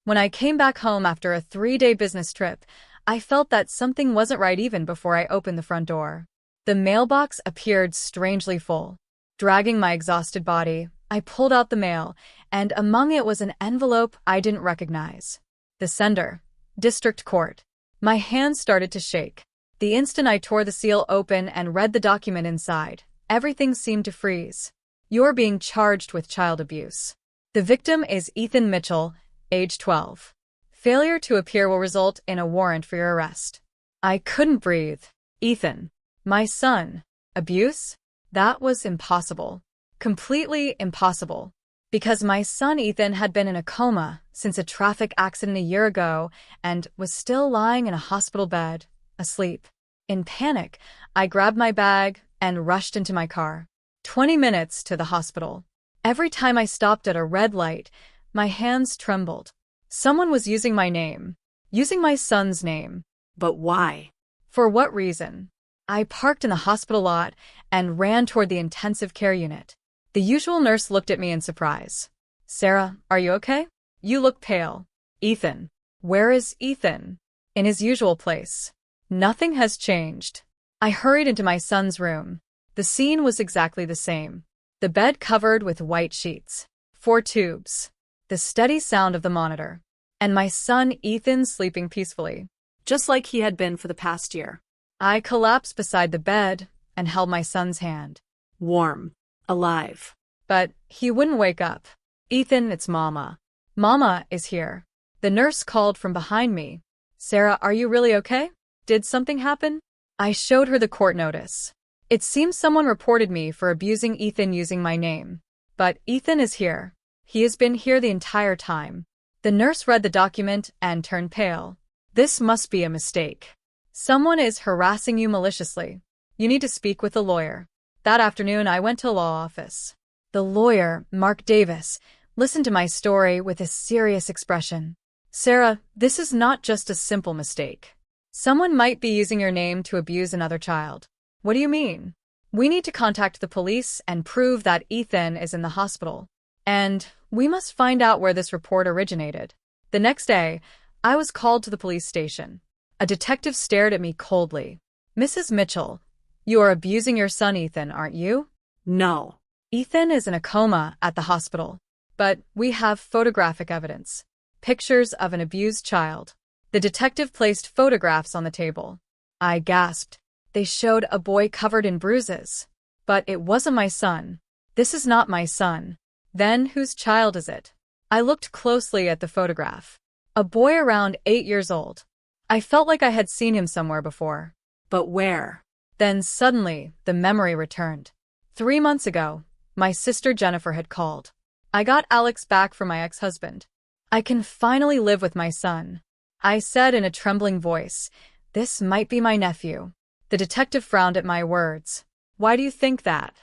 When I came back home after a 3-day business trip, I felt that something wasn't right even before I opened the front door. The mailbox appeared strangely full. Dragging my exhausted body, I pulled out the mail, and among it was an envelope I didn't recognize. The sender, District Court. My hands started to shake. The instant I tore the seal open and read the document inside, everything seemed to freeze. You're being charged with child abuse. The victim is Ethan Mitchell, age 12. Failure to appear will result in a warrant for your arrest. I couldn't breathe. Ethan. My son. Abuse? That was impossible. Completely impossible. Because my son Ethan had been in a coma since a traffic accident a year ago and was still lying in a hospital bed, asleep. In panic, I grabbed my bag and rushed into my car. 20 minutes to the hospital. Every time I stopped at a red light, my hands trembled. Someone was using my name. Using my son's name. But why? For what reason? I parked in the hospital lot and ran toward the intensive care unit. The usual nurse looked at me in surprise. Sarah, are you okay? You look pale. Ethan. Where is Ethan? In his usual place. Nothing has changed. I hurried into my son's room. The scene was exactly the same. The bed covered with white sheets. 4 tubes. The steady sound of the monitor. And my son Ethan sleeping peacefully. Just like he had been for the past year. I collapsed beside the bed and held my son's hand. Warm. Alive. But he wouldn't wake up. Ethan, it's Mama. Mama is here. The nurse called from behind me. Sarah, are you really okay? Did something happen? I showed her the court notice. It seems someone reported me for abusing Ethan using my name. But Ethan is here. He has been here the entire time. The nurse read the document and turned pale. This must be a mistake. Someone is harassing you maliciously. You need to speak with a lawyer. That afternoon, I went to a law office. The lawyer, Mark Davis, listened to my story with a serious expression. Sarah, this is not just a simple mistake. Someone might be using your name to abuse another child. What do you mean? We need to contact the police and prove that Ethan is in the hospital. And we must find out where this report originated. The next day, I was called to the police station. A detective stared at me coldly. Mrs. Mitchell, you are abusing your son Ethan, aren't you? No. Ethan is in a coma at the hospital. But we have photographic evidence. Pictures of an abused child. The detective placed photographs on the table. I gasped. They showed a boy covered in bruises. But it wasn't my son. This is not my son. Then whose child is it? I looked closely at the photograph. A boy around 8 years old. I felt like I had seen him somewhere before. But where? Then suddenly, the memory returned. 3 months ago, my sister Jennifer had called. I got Alex back from my ex-husband. I can finally live with my son. I said in a trembling voice, this might be my nephew. The detective frowned at my words. Why do you think that?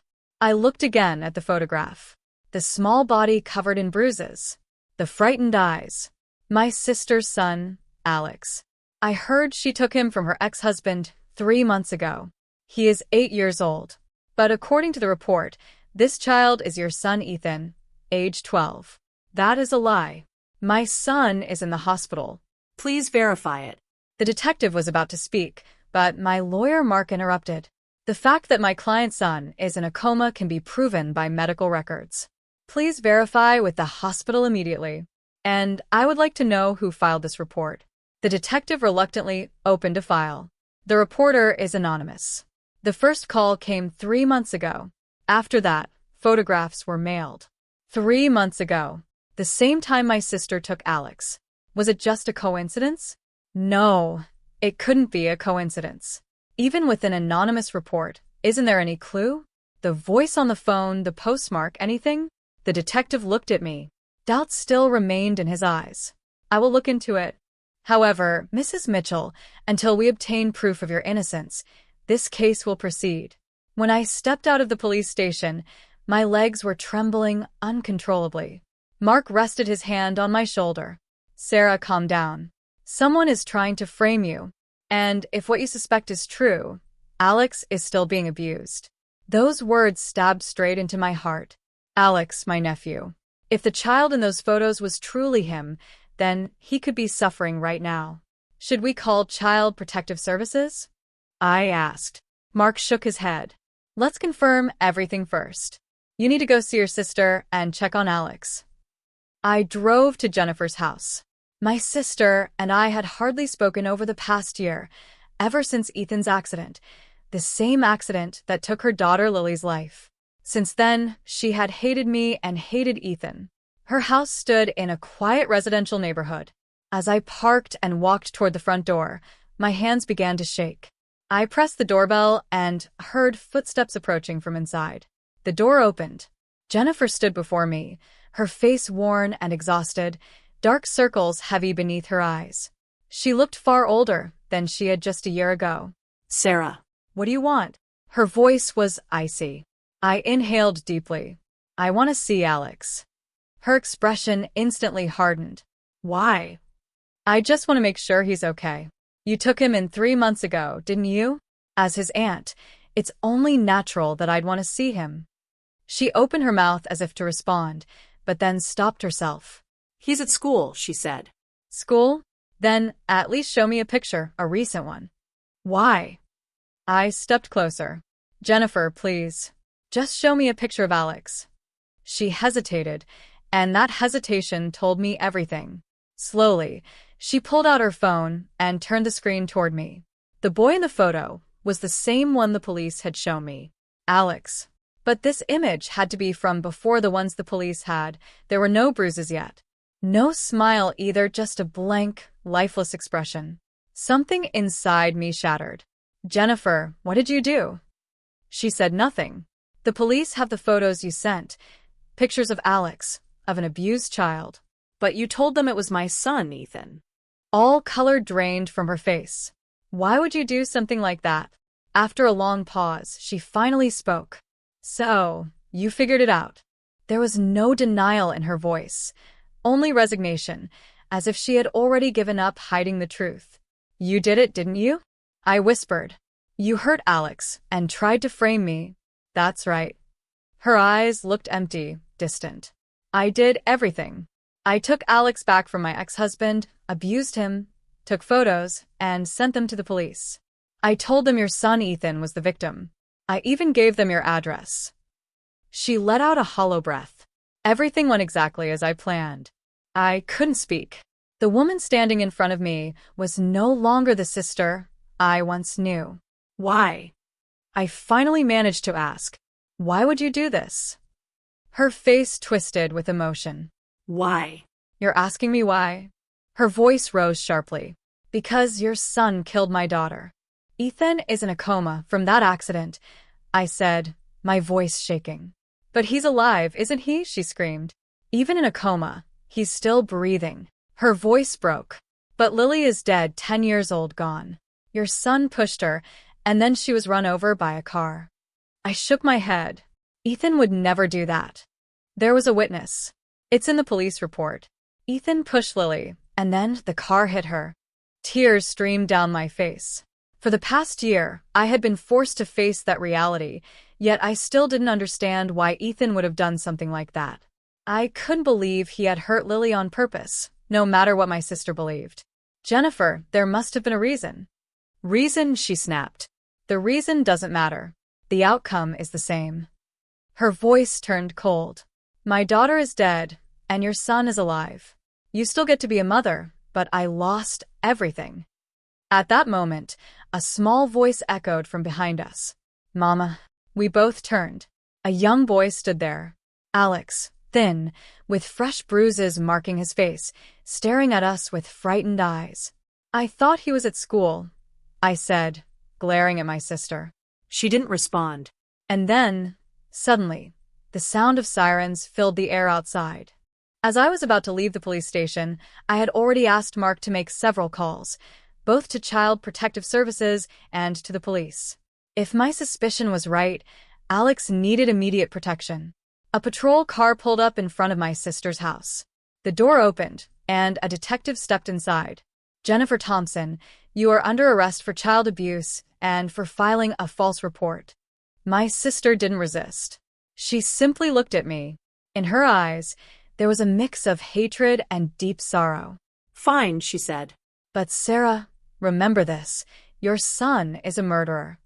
I looked again at the photograph. The small body covered in bruises. The frightened eyes. My sister's son, Alex. I heard she took him from her ex-husband 3 months ago. He is 8 years old. But according to the report, this child is your son Ethan, age 12. That is a lie. My son is in the hospital. Please verify it. The detective was about to speak, but my lawyer Mark interrupted. The fact that my client's son is in a coma can be proven by medical records. Please verify with the hospital immediately. And I would like to know who filed this report. The detective reluctantly opened a file. The reporter is anonymous. The first call came 3 months ago. After that, photographs were mailed. 3 months ago. The same time my sister took Alex. Was it just a coincidence? No, it couldn't be a coincidence. Even with an anonymous report, isn't there any clue? The voice on the phone, the postmark, anything? The detective looked at me. Doubt still remained in his eyes. I will look into it. However, Mrs. Mitchell, until we obtain proof of your innocence, this case will proceed. When I stepped out of the police station, my legs were trembling uncontrollably. Mark rested his hand on my shoulder. Sarah, calm down. Someone is trying to frame you. And if what you suspect is true, Alex is still being abused. Those words stabbed straight into my heart. Alex, my nephew. If the child in those photos was truly him, then he could be suffering right now. Should we call Child Protective Services? I asked. Mark shook his head. Let's confirm everything first. You need to go see your sister and check on Alex. I drove to Jennifer's house. My sister and I had hardly spoken over the past year, ever since Ethan's accident, the same accident that took her daughter Lily's life. Since then, she had hated me and hated Ethan. Her house stood in a quiet residential neighborhood. As I parked and walked toward the front door, my hands began to shake. I pressed the doorbell and heard footsteps approaching from inside. The door opened. Jennifer stood before me, her face worn and exhausted, dark circles heavy beneath her eyes. She looked far older than she had just a year ago. Sarah. What do you want? Her voice was icy. I inhaled deeply. I want to see Alex. Her expression instantly hardened. Why? I just want to make sure he's okay. You took him in 3 months ago, didn't you? As his aunt, it's only natural that I'd want to see him. She opened her mouth as if to respond, but then stopped herself. He's at school, she said. School? Then at least show me a picture, a recent one. Why? I stepped closer. Jennifer, please. Just show me a picture of Alex. She hesitated, and that hesitation told me everything. Slowly, she pulled out her phone and turned the screen toward me. The boy in the photo was the same one the police had shown me. Alex. But this image had to be from before the ones the police had. There were no bruises yet. No smile either, just a blank, lifeless expression. Something inside me shattered. Jennifer, what did you do? She said nothing. The police have the photos you sent. Pictures of Alex, of an abused child. But you told them it was my son, Ethan. All color drained from her face. Why would you do something like that? After a long pause, she finally spoke. So, you figured it out. There was no denial in her voice, only resignation, as if she had already given up hiding the truth. You did it, didn't you? I whispered. You hurt Alex and tried to frame me. That's right. Her eyes looked empty, distant. I did everything. I took Alex back from my ex-husband, abused him, took photos, and sent them to the police. I told them your son Ethan was the victim. I even gave them your address. She let out a hollow breath. Everything went exactly as I planned. I couldn't speak. The woman standing in front of me was no longer the sister I once knew. Why? I finally managed to ask, why would you do this? Her face twisted with emotion. Why? You're asking me why? Her voice rose sharply. Because your son killed my daughter. Ethan is in a coma from that accident, I said, my voice shaking. But he's alive, isn't he? She screamed. Even in a coma, he's still breathing. Her voice broke. But Lily is dead, 10 years old, gone. Your son pushed her, and then she was run over by a car. I shook my head. Ethan would never do that. There was a witness. It's in the police report. Ethan pushed Lily, and then the car hit her. Tears streamed down my face. For the past year, I had been forced to face that reality, yet I still didn't understand why Ethan would have done something like that. I couldn't believe he had hurt Lily on purpose, no matter what my sister believed. Jennifer, there must have been a reason. Reason, she snapped. The reason doesn't matter. The outcome is the same. Her voice turned cold. My daughter is dead, and your son is alive. You still get to be a mother, but I lost everything. At that moment, a small voice echoed from behind us. Mama. We both turned. A young boy stood there. Alex, thin, with fresh bruises marking his face, staring at us with frightened eyes. I thought he was at school, I said, glaring at my sister. She didn't respond. And then, suddenly, the sound of sirens filled the air outside. As I was about to leave the police station, I had already asked Mark to make several calls, both to Child Protective Services and to the police. If my suspicion was right, Alex needed immediate protection. A patrol car pulled up in front of my sister's house. The door opened, and a detective stepped inside. Jennifer Thompson, you are under arrest for child abuse and for filing a false report. My sister didn't resist. She simply looked at me. In her eyes, there was a mix of hatred and deep sorrow. Fine, she said. But Sarah, remember this. Your son is a murderer.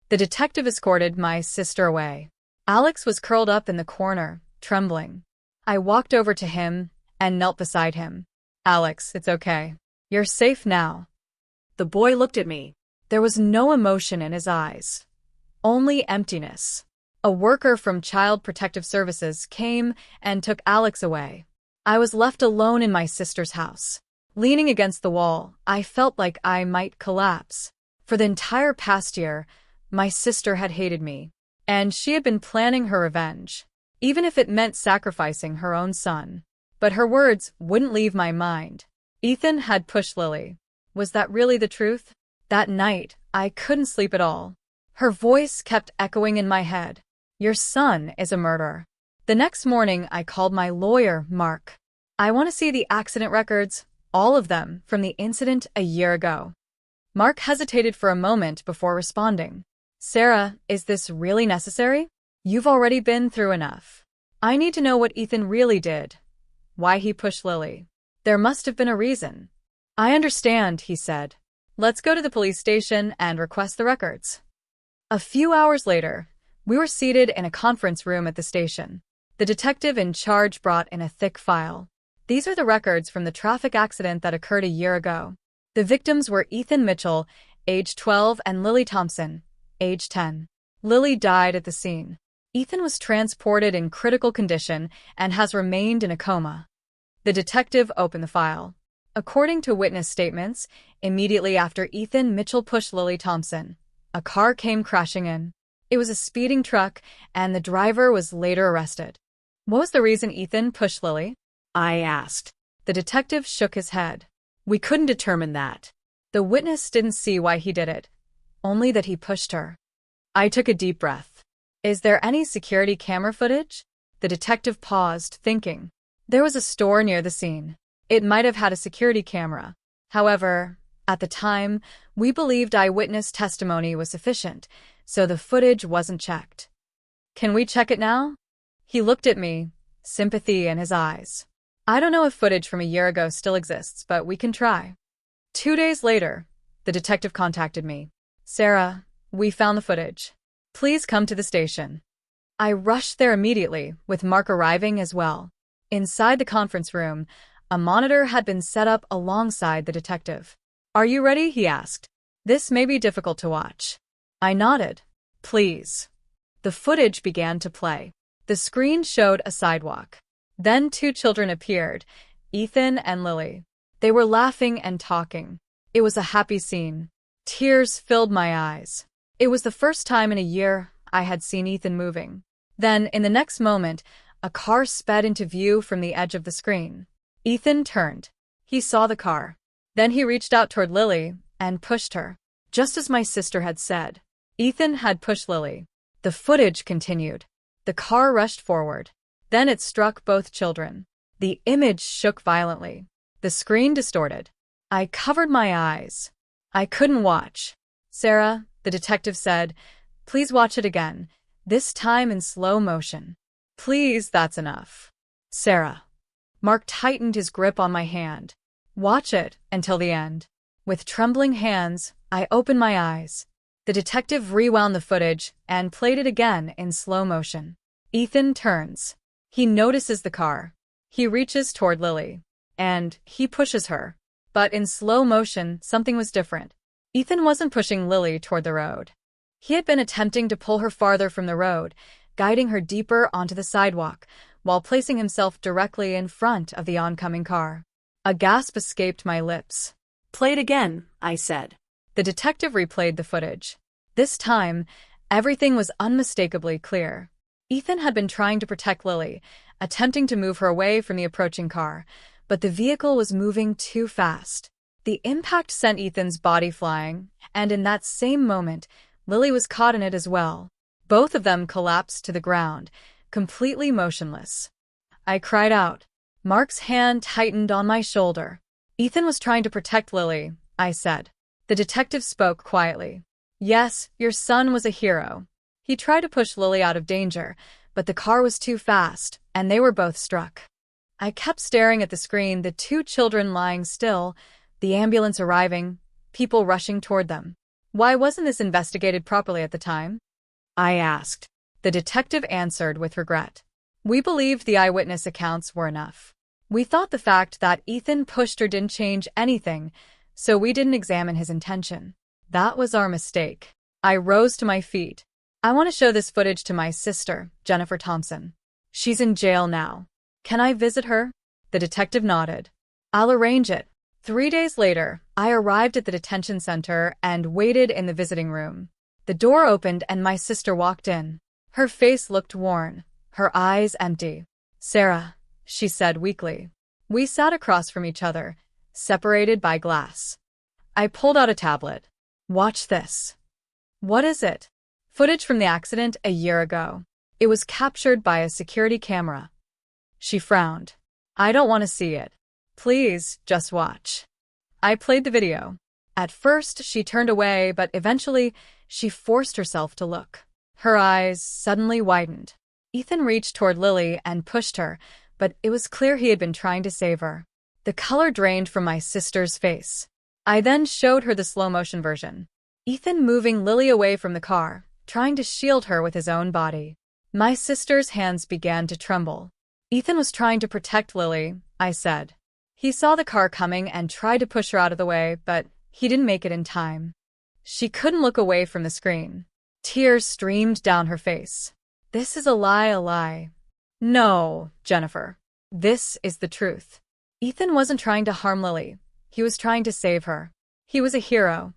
The detective escorted my sister away. Alex was curled up in the corner, trembling. I walked over to him and knelt beside him. Alex, it's okay. You're safe now. The boy looked at me. There was no emotion in his eyes, only emptiness. A worker from Child Protective Services came and took Alex away. I was left alone in my sister's house. Leaning against the wall, I felt like I might collapse. For the entire past year, my sister had hated me, and she had been planning her revenge, even if it meant sacrificing her own son. But her words wouldn't leave my mind. Ethan had pushed Lily. Was that really the truth? That night, I couldn't sleep at all. Her voice kept echoing in my head. Your son is a murderer. The next morning, I called my lawyer, Mark. I want to see the accident records, all of them, from the incident a year ago. Mark hesitated for a moment before responding. Sarah, is this really necessary? You've already been through enough. I need to know what Ethan really did. Why he pushed Lily. There must have been a reason. I understand, he said. Let's go to the police station and request the records. A few hours later, we were seated in a conference room at the station. The detective in charge brought in a thick file. These are the records from the traffic accident that occurred a year ago. The victims were Ethan Mitchell, age 12, and Lily Thompson, age 10. Lily died at the scene. Ethan was transported in critical condition and has remained in a coma. The detective opened the file. According to witness statements, immediately after Ethan Mitchell pushed Lily Thompson, a car came crashing in. It was a speeding truck, and the driver was later arrested. What was the reason Ethan pushed Lily? I asked. The detective shook his head. We couldn't determine that. The witness didn't see why he did it, only that he pushed her. I took a deep breath. Is there any security camera footage? The detective paused, thinking. There was a store near the scene. It might have had a security camera. However, at the time, we believed eyewitness testimony was sufficient, so the footage wasn't checked. Can we check it now? He looked at me, sympathy in his eyes. I don't know if footage from a year ago still exists, but we can try. 2 days later, the detective contacted me. Sarah, we found the footage. Please come to the station. I rushed there immediately, with Mark arriving as well. Inside the conference room, a monitor had been set up alongside the detective. Are you ready? He asked. This may be difficult to watch. I nodded. Please. The footage began to play. The screen showed a sidewalk. Then 2 children appeared, Ethan and Lily. They were laughing and talking. It was a happy scene. Tears filled my eyes. It was the first time in a year I had seen Ethan moving. Then, in the next moment, a car sped into view from the edge of the screen. Ethan turned. He saw the car. Then he reached out toward Lily and pushed her. Just as my sister had said, Ethan had pushed Lily. The footage continued. The car rushed forward. Then it struck both children. The image shook violently. The screen distorted. I covered my eyes. I couldn't watch. Sarah, the detective said, please watch it again, this time in slow motion. Please, that's enough. Sarah. Mark tightened his grip on my hand. Watch it until the end. With trembling hands, I opened my eyes. The detective rewound the footage and played it again in slow motion. Ethan turns. He notices the car. He reaches toward Lily. And he pushes her. But in slow motion, something was different. Ethan wasn't pushing Lily toward the road. He had been attempting to pull her farther from the road, guiding her deeper onto the sidewalk, while placing himself directly in front of the oncoming car. A gasp escaped my lips. Play it again, I said. The detective replayed the footage. This time, everything was unmistakably clear. Ethan had been trying to protect Lily, attempting to move her away from the approaching car, but the vehicle was moving too fast. The impact sent Ethan's body flying, and in that same moment, Lily was caught in it as well. Both of them collapsed to the ground, completely motionless. I cried out. Mark's hand tightened on my shoulder. Ethan was trying to protect Lily, I said. The detective spoke quietly. Yes, your son was a hero. He tried to push Lily out of danger, but the car was too fast, and they were both struck. I kept staring at the screen, the two children lying still, the ambulance arriving, people rushing toward them. Why wasn't this investigated properly at the time? I asked. The detective answered with regret. We believed the eyewitness accounts were enough. We thought the fact that Ethan pushed her didn't change anything, so we didn't examine his intention. That was our mistake. I rose to my feet. I want to show this footage to my sister, Jennifer Thompson. She's in jail now. Can I visit her? The detective nodded. I'll arrange it. 3 days later, I arrived at the detention center and waited in the visiting room. The door opened and my sister walked in. Her face looked worn, her eyes empty. Sarah, she said weakly. We sat across from each other, separated by glass. I pulled out a tablet. Watch this. What is it? Footage from the accident a year ago. It was captured by a security camera. She frowned. I don't want to see it. Please, just watch. I played the video. At first, she turned away, but eventually, she forced herself to look. Her eyes suddenly widened. Ethan reached toward Lily and pushed her, but it was clear he had been trying to save her. The color drained from my sister's face. I then showed her the slow-motion version. Ethan moving Lily away from the car, trying to shield her with his own body. My sister's hands began to tremble. Ethan was trying to protect Lily, I said. He saw the car coming and tried to push her out of the way, but he didn't make it in time. She couldn't look away from the screen. Tears streamed down her face. This is a lie, a lie. No, Jennifer. This is the truth. Ethan wasn't trying to harm Lily. He was trying to save her. He was a hero.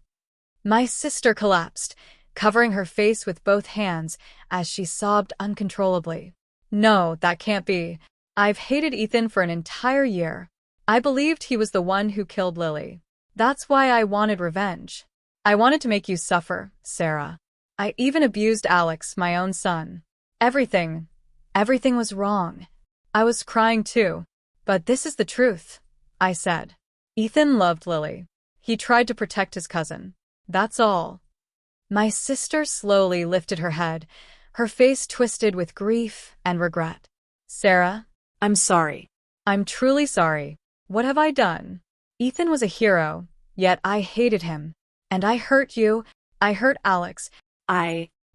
My sister collapsed, covering her face with both hands as she sobbed uncontrollably. No, that can't be. I've hated Ethan for an entire year. I believed he was the one who killed Lily. That's why I wanted revenge. I wanted to make you suffer, Sarah. I even abused Alex, my own son. Everything was wrong. I was crying too. But this is the truth, I said. Ethan loved Lily. He tried to protect his cousin. That's all. My sister slowly lifted her head, her face twisted with grief and regret. Sarah, I'm sorry. I'm truly sorry. What have I done? Ethan was a hero, yet I hated him. And I hurt you. I hurt Alex.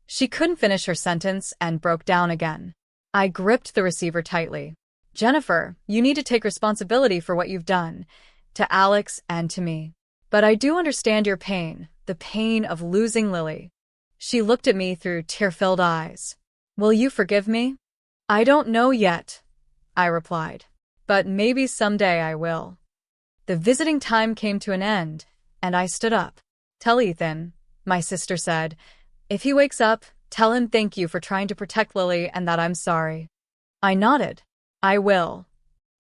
She couldn't finish her sentence and broke down again. I gripped the receiver tightly. Jennifer, you need to take responsibility for what you've done, to Alex and to me. But I do understand your pain, the pain of losing Lily. She looked at me through tear-filled eyes. Will you forgive me? I don't know yet, I replied. But maybe someday I will. The visiting time came to an end, and I stood up. Tell Ethan, my sister said. If he wakes up, tell him thank you for trying to protect Lily and that I'm sorry. I nodded. I will.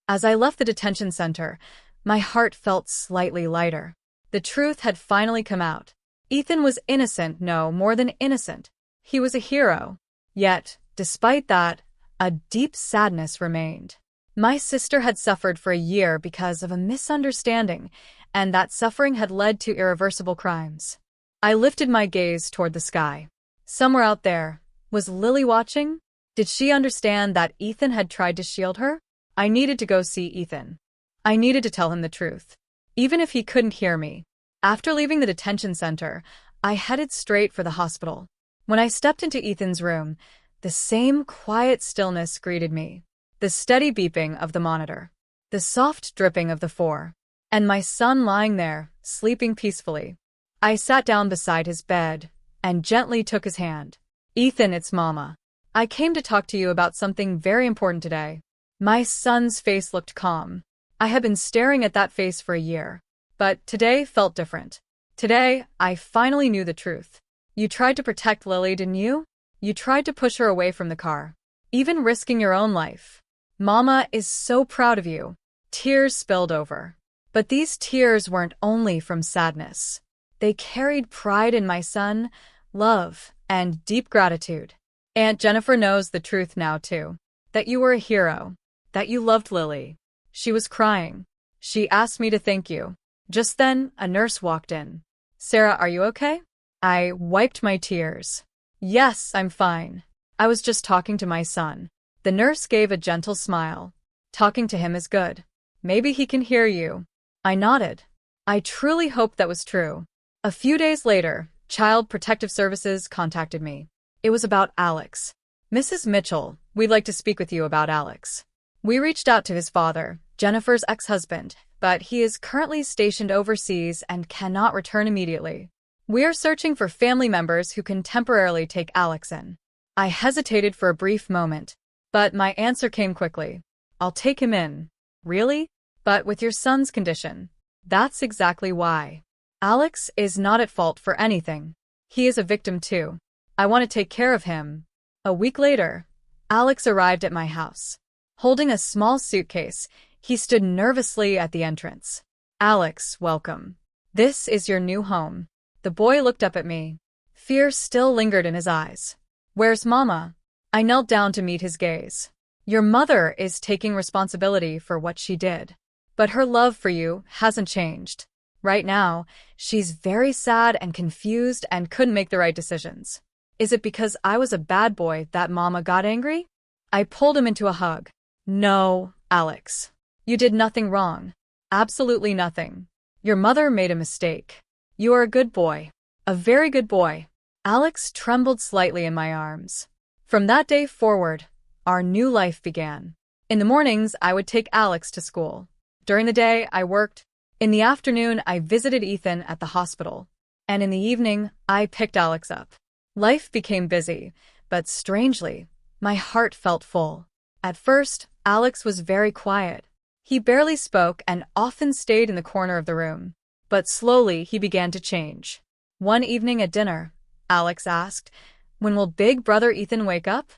As I left the detention center, my heart felt slightly lighter. The truth had finally come out. Ethan was innocent, no, more than innocent. He was a hero. Yet, despite that, a deep sadness remained. My sister had suffered for a year because of a misunderstanding, and that suffering had led to irreversible crimes. I lifted my gaze toward the sky. Somewhere out there, was Lily watching? Did she understand that Ethan had tried to shield her? I needed to go see Ethan. I needed to tell him the truth, even if he couldn't hear me. After leaving the detention center, I headed straight for the hospital. When I stepped into Ethan's room, the same quiet stillness greeted me. The steady beeping of the monitor, the soft dripping of the 4, and my son lying there, sleeping peacefully. I sat down beside his bed and gently took his hand. Ethan, it's Mama. I came to talk to you about something very important today. My son's face looked calm. I had been staring at that face for a year, but today felt different. Today, I finally knew the truth. You tried to protect Lily, didn't you? You tried to push her away from the car, even risking your own life. Mama is so proud of you. Tears spilled over. But these tears weren't only from sadness. They carried pride in my son, love, and deep gratitude. Aunt Jennifer knows the truth now, too. That you were a hero. That you loved Lily. She was crying. She asked me to thank you. Just then, a nurse walked in. Sarah, are you okay? I wiped my tears. Yes, I'm fine. I was just talking to my son. The nurse gave a gentle smile. Talking to him is good. Maybe he can hear you. I nodded. I truly hoped that was true. A few days later, Child Protective Services contacted me. It was about Alex. Mrs. Mitchell, we'd like to speak with you about Alex. We reached out to his father, Jennifer's ex-husband, but he is currently stationed overseas and cannot return immediately. We are searching for family members who can temporarily take Alex in. I hesitated for a brief moment, but my answer came quickly. I'll take him in. Really? But with your son's condition. That's exactly why. Alex is not at fault for anything. He is a victim too. I want to take care of him. A week later, Alex arrived at my house. Holding a small suitcase, he stood nervously at the entrance. Alex, welcome. This is your new home. The boy looked up at me. Fear still lingered in his eyes. Where's Mama? I knelt down to meet his gaze. Your mother is taking responsibility for what she did. But her love for you hasn't changed. Right now, she's very sad and confused and couldn't make the right decisions. Is it because I was a bad boy that Mama got angry? I pulled him into a hug. No, Alex. You did nothing wrong. Absolutely nothing. Your mother made a mistake. You are a good boy. A very good boy. Alex trembled slightly in my arms. From that day forward, our new life began. In the mornings, I would take Alex to school. During the day, I worked. In the afternoon, I visited Ethan at the hospital. And in the evening, I picked Alex up. Life became busy, but strangely, my heart felt full. At first, Alex was very quiet. He barely spoke and often stayed in the corner of the room. But slowly, he began to change. One evening at dinner, Alex asked, "When will big brother Ethan wake up?"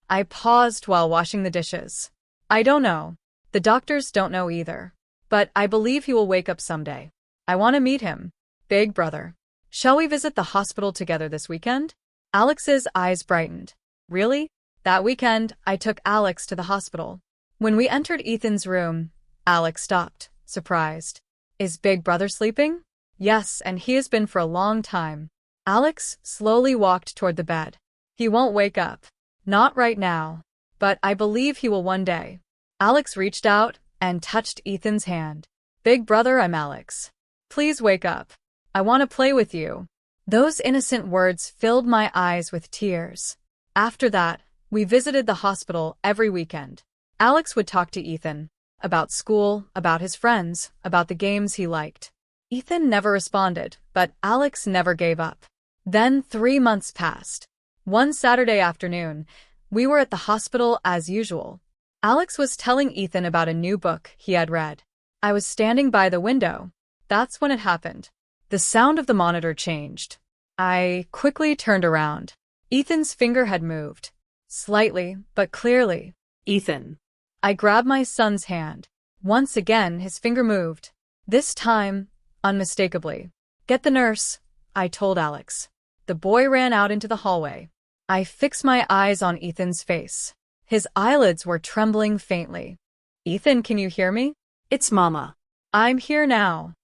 I paused while washing the dishes. I don't know. The doctors don't know either. But I believe he will wake up someday. I want to meet him. Big brother. Shall we visit the hospital together this weekend? Alex's eyes brightened. Really? That weekend, I took Alex to the hospital. When we entered Ethan's room, Alex stopped, surprised. Is big brother sleeping? Yes, and he has been for a long time. Alex slowly walked toward the bed. He won't wake up. Not right now. But I believe he will one day. Alex reached out and touched Ethan's hand. Big brother, I'm Alex. Please wake up. I want to play with you. Those innocent words filled my eyes with tears. After that, we visited the hospital every weekend. Alex would talk to Ethan about school, about his friends, about the games he liked. Ethan never responded, but Alex never gave up. Then 3 months passed. One Saturday afternoon, we were at the hospital as usual. Alex was telling Ethan about a new book he had read. I was standing by the window. That's when it happened. The sound of the monitor changed. I quickly turned around. Ethan's finger had moved. Slightly, but clearly. Ethan. I grabbed my son's hand. Once again, his finger moved. This time, unmistakably. Get the nurse, I told Alex. The boy ran out into the hallway. I fixed my eyes on Ethan's face. His eyelids were trembling faintly. Ethan, can you hear me? It's Mama. I'm here now.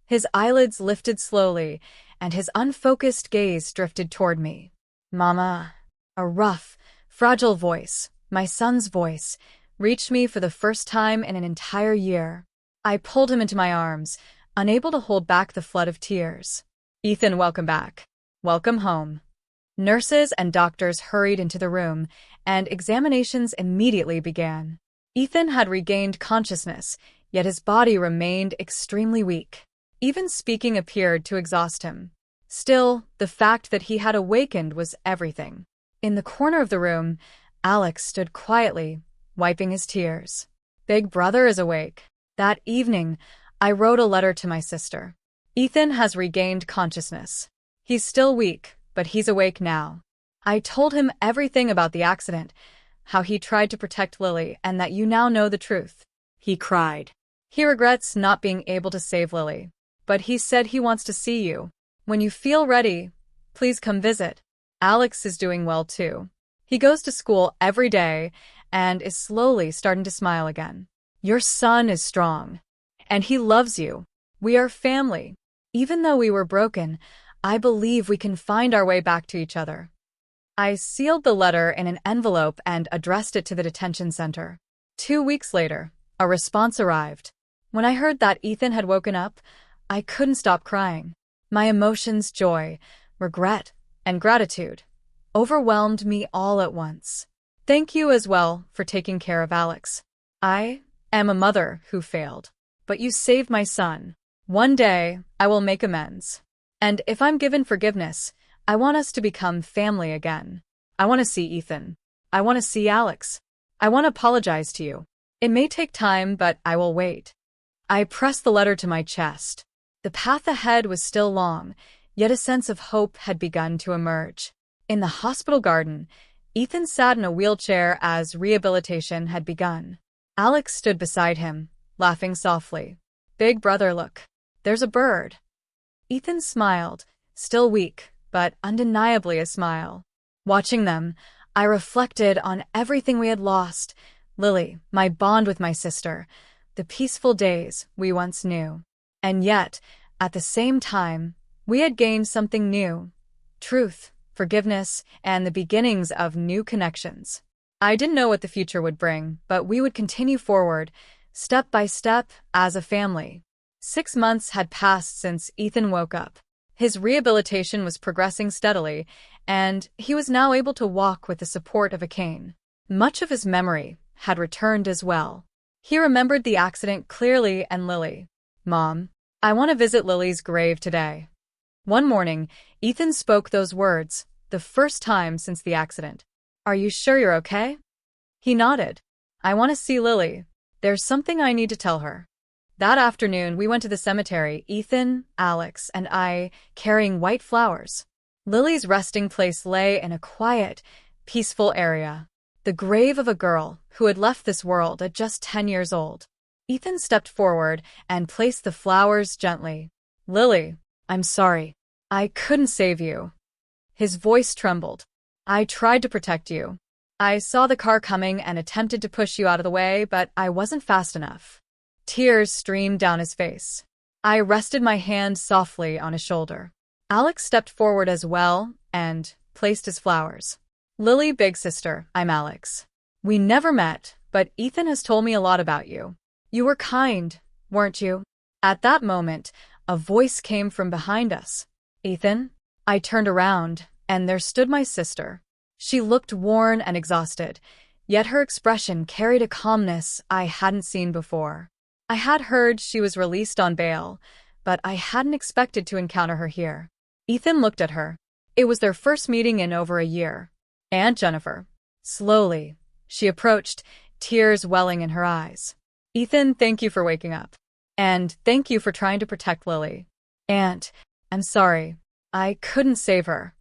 His eyelids lifted slowly, and his unfocused gaze drifted toward me. Mama. A rough, fragile voice, my son's voice, reached me for the first time in an entire year. I pulled him into my arms, unable to hold back the flood of tears. Ethan, welcome back. Welcome home. Nurses and doctors hurried into the room, and examinations immediately began. Ethan had regained consciousness, yet his body remained extremely weak. Even speaking appeared to exhaust him. Still, the fact that he had awakened was everything. In the corner of the room, Alex stood quietly, wiping his tears. Big brother is awake. That evening, I wrote a letter to my sister. Ethan has regained consciousness. He's still weak, but he's awake now. I told him everything about the accident, how he tried to protect Lily, and that you now know the truth. He cried. He regrets not being able to save Lily, but he said he wants to see you. When you feel ready, please come visit. Alex is doing well too. He goes to school every day and is slowly starting to smile again. Your son is strong, and he loves you. We are family. Even though we were broken, I believe we can find our way back to each other. I sealed the letter in an envelope and addressed it to the detention center. 2 weeks later, a response arrived. When I heard that Ethan had woken up, I couldn't stop crying. My emotions, joy, regret, and gratitude, overwhelmed me all at once. Thank you as well for taking care of Alex. I am a mother who failed, but you saved my son. One day, I will make amends. And if I'm given forgiveness, I want us to become family again. I want to see Ethan. I want to see Alex. I want to apologize to you. It may take time, but I will wait. I pressed the letter to my chest. The path ahead was still long, yet a sense of hope had begun to emerge. In the hospital garden, Ethan sat in a wheelchair as rehabilitation had begun. Alex stood beside him, laughing softly. Big brother, look. There's a bird. Ethan smiled, still weak, but undeniably a smile. Watching them, I reflected on everything we had lost. Lily, my bond with my sister, the peaceful days we once knew. And yet, at the same time, we had gained something new. Truth, forgiveness, and the beginnings of new connections. I didn't know what the future would bring, but we would continue forward, step by step, as a family. 6 months had passed since Ethan woke up. His rehabilitation was progressing steadily, and he was now able to walk with the support of a cane. Much of his memory had returned as well. He remembered the accident clearly and Lily. Mom, I want to visit Lily's grave today. One morning, Ethan spoke those words, the first time since the accident. Are you sure you're okay? He nodded. I want to see Lily. There's something I need to tell her. That afternoon, we went to the cemetery, Ethan, Alex, and I, carrying white flowers. Lily's resting place lay in a quiet, peaceful area. The grave of a girl who had left this world at just 10 years old. Ethan stepped forward and placed the flowers gently. Lily, I'm sorry. I couldn't save you. His voice trembled. I tried to protect you. I saw the car coming and attempted to push you out of the way, but I wasn't fast enough. Tears streamed down his face. I rested my hand softly on his shoulder. Alex stepped forward as well and placed his flowers. Lily, big sister, I'm Alex. We never met, but Ethan has told me a lot about you. You were kind, weren't you? At that moment, a voice came from behind us. Ethan? I turned around, and there stood my sister. She looked worn and exhausted, yet her expression carried a calmness I hadn't seen before. I had heard she was released on bail, but I hadn't expected to encounter her here. Ethan looked at her. It was their first meeting in over a year. Aunt Jennifer. Slowly, she approached, tears welling in her eyes. Ethan, thank you for waking up. And thank you for trying to protect Lily. Aunt, I'm sorry. I couldn't save her.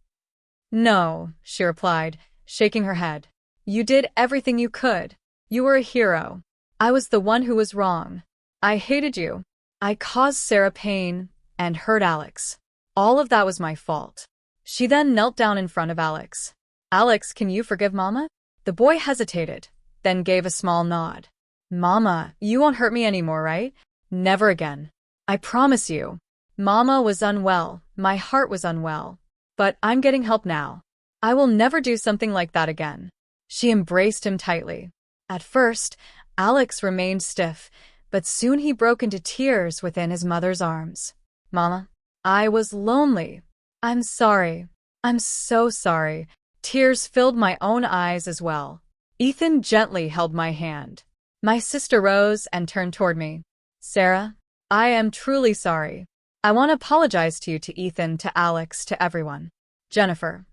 No, she replied, shaking her head. You did everything you could. You were a hero. I was the one who was wrong. I hated you. I caused Sarah pain and hurt Alex. All of that was my fault. She then knelt down in front of Alex. Alex, can you forgive Mama? The boy hesitated, then gave a small nod. Mama, you won't hurt me anymore, right? Never again. I promise you. Mama was unwell. My heart was unwell. But I'm getting help now. I will never do something like that again. She embraced him tightly. At first, Alex remained stiff, but soon he broke into tears within his mother's arms. Mama, I was lonely. I'm sorry. I'm so sorry. Tears filled my own eyes as well. Ethan gently held my hand. My sister rose and turned toward me. Sarah, I am truly sorry. I want to apologize to you, to Ethan, to Alex, to everyone. Jennifer.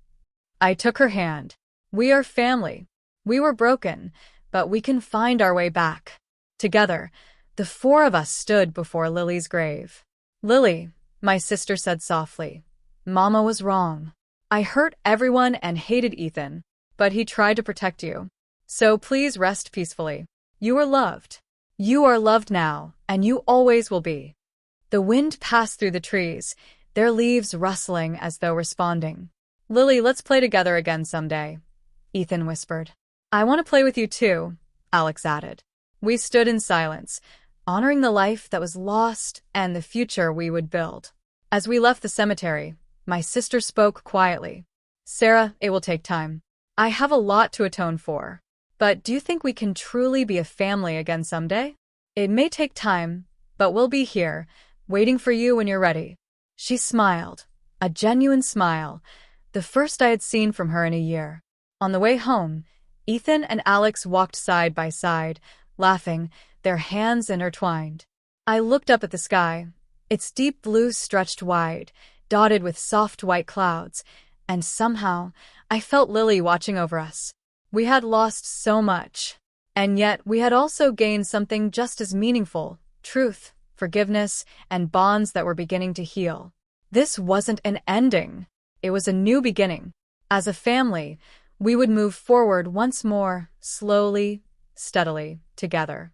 I took her hand. We are family. We were broken, but we can find our way back. Together, the four of us stood before Lily's grave. Lily, my sister said softly. Mama was wrong. I hurt everyone and hated Ethan, but he tried to protect you. So please rest peacefully. You are loved. You are loved now, and you always will be. The wind passed through the trees, their leaves rustling as though responding. Lily, let's play together again someday, Ethan whispered. I want to play with you too, Alex added. We stood in silence, honoring the life that was lost and the future we would build. As we left the cemetery, my sister spoke quietly. Sarah, it will take time. I have a lot to atone for. But do you think we can truly be a family again someday? It may take time, but we'll be here, waiting for you when you're ready. She smiled, a genuine smile, the first I had seen from her in a year. On the way home, Ethan and Alex walked side by side, laughing, their hands intertwined. I looked up at the sky. Its deep blue stretched wide, dotted with soft white clouds, and somehow I felt Lily watching over us. We had lost so much, and yet we had also gained something just as meaningful: truth, forgiveness, and bonds that were beginning to heal. This wasn't an ending. It was a new beginning. As a family, we would move forward once more, slowly, steadily, together.